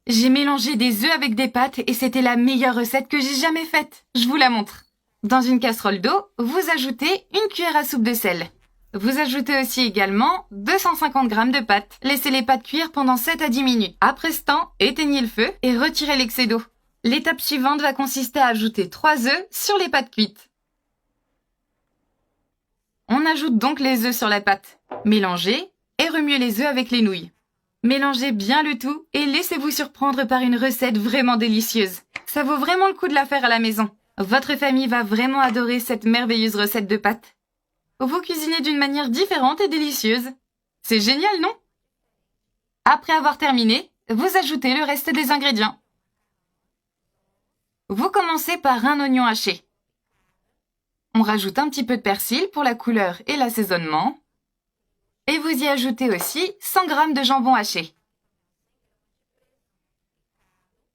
J'ai mélangé des œufs avec des pâtes et c'était la meilleure recette que j'ai jamais faite. Je vous la montre. Dans une casserole d'eau, vous ajoutez une cuillère à soupe de sel. Vous ajoutez aussi également 250 g de pâtes. Laissez les pâtes cuire pendant 7 à 10 minutes. Après ce temps, éteignez le feu et retirez l'excès d'eau. L'étape suivante va consister à ajouter 3 œufs sur les pâtes cuites. On ajoute donc les œufs sur la pâte. Mélangez et remuez les œufs avec les nouilles. Mélangez bien le tout et laissez-vous surprendre par une recette vraiment délicieuse. Ça vaut vraiment le coup de la faire à la maison. Votre famille va vraiment adorer cette merveilleuse recette de pâtes. Vous cuisinez d'une manière différente et délicieuse. C'est génial, non? Après avoir terminé, vous ajoutez le reste des ingrédients. Vous commencez par un oignon haché. On rajoute un petit peu de persil pour la couleur et l'assaisonnement. Et vous y ajoutez aussi 100 g de jambon haché.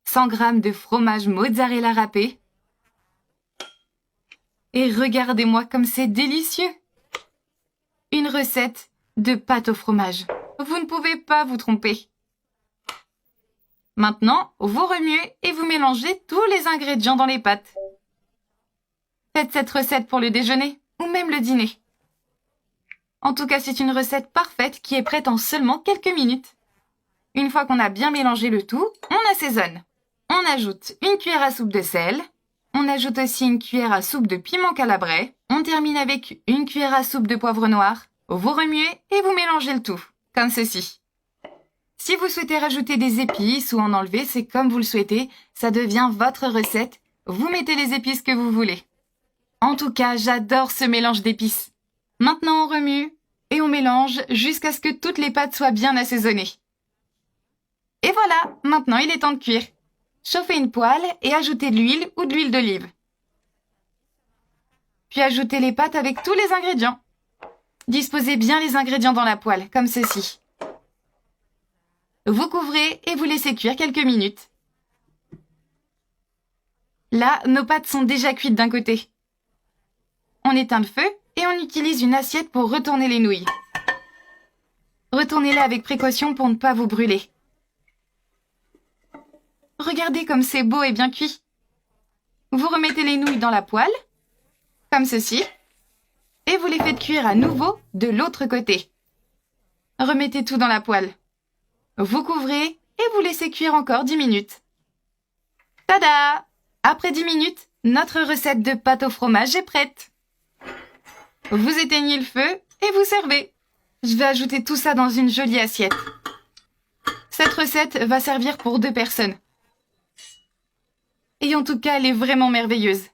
100 g de fromage mozzarella râpé. Et regardez-moi comme c'est délicieux! Une recette de pâte au fromage. Vous ne pouvez pas vous tromper. Maintenant, vous remuez et vous mélangez tous les ingrédients dans les pâtes. Faites cette recette pour le déjeuner ou même le dîner. En tout cas, c'est une recette parfaite qui est prête en seulement quelques minutes. Une fois qu'on a bien mélangé le tout, on assaisonne. On ajoute une cuillère à soupe de sel. On ajoute aussi une cuillère à soupe de piment calabrais. On termine avec une cuillère à soupe de poivre noir. Vous remuez et vous mélangez le tout, comme ceci. Si vous souhaitez rajouter des épices ou en enlever, c'est comme vous le souhaitez. Ça devient votre recette. Vous mettez les épices que vous voulez. En tout cas, j'adore ce mélange d'épices. Maintenant, on remue et on mélange jusqu'à ce que toutes les pâtes soient bien assaisonnées. Et voilà, maintenant il est temps de cuire. Chauffez une poêle et ajoutez de l'huile ou de l'huile d'olive. Puis ajoutez les pâtes avec tous les ingrédients. Disposez bien les ingrédients dans la poêle, comme ceci. Vous couvrez et vous laissez cuire quelques minutes. Là, nos pâtes sont déjà cuites d'un côté. On éteint le feu et on utilise une assiette pour retourner les nouilles. Retournez-les avec précaution pour ne pas vous brûler. Regardez comme c'est beau et bien cuit. Vous remettez les nouilles dans la poêle, comme ceci, et vous les faites cuire à nouveau de l'autre côté. Remettez tout dans la poêle. Vous couvrez et vous laissez cuire encore 10 minutes. Tada! Après 10 minutes, notre recette de pâte au fromage est prête. Vous éteignez le feu et vous servez. Je vais ajouter tout ça dans une jolie assiette. Cette recette va servir pour 2 personnes. Et en tout cas, elle est vraiment merveilleuse.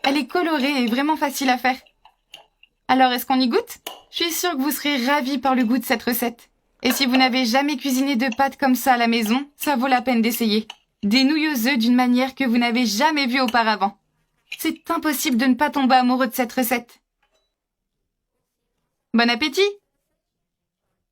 Elle est colorée et vraiment facile à faire. Alors, est-ce qu'on y goûte? Je suis sûre que vous serez ravis par le goût de cette recette. Et si vous n'avez jamais cuisiné de pâtes comme ça à la maison, ça vaut la peine d'essayer. Des nouilles aux œufs d'une manière que vous n'avez jamais vue auparavant. C'est impossible de ne pas tomber amoureux de cette recette. Bon appétit!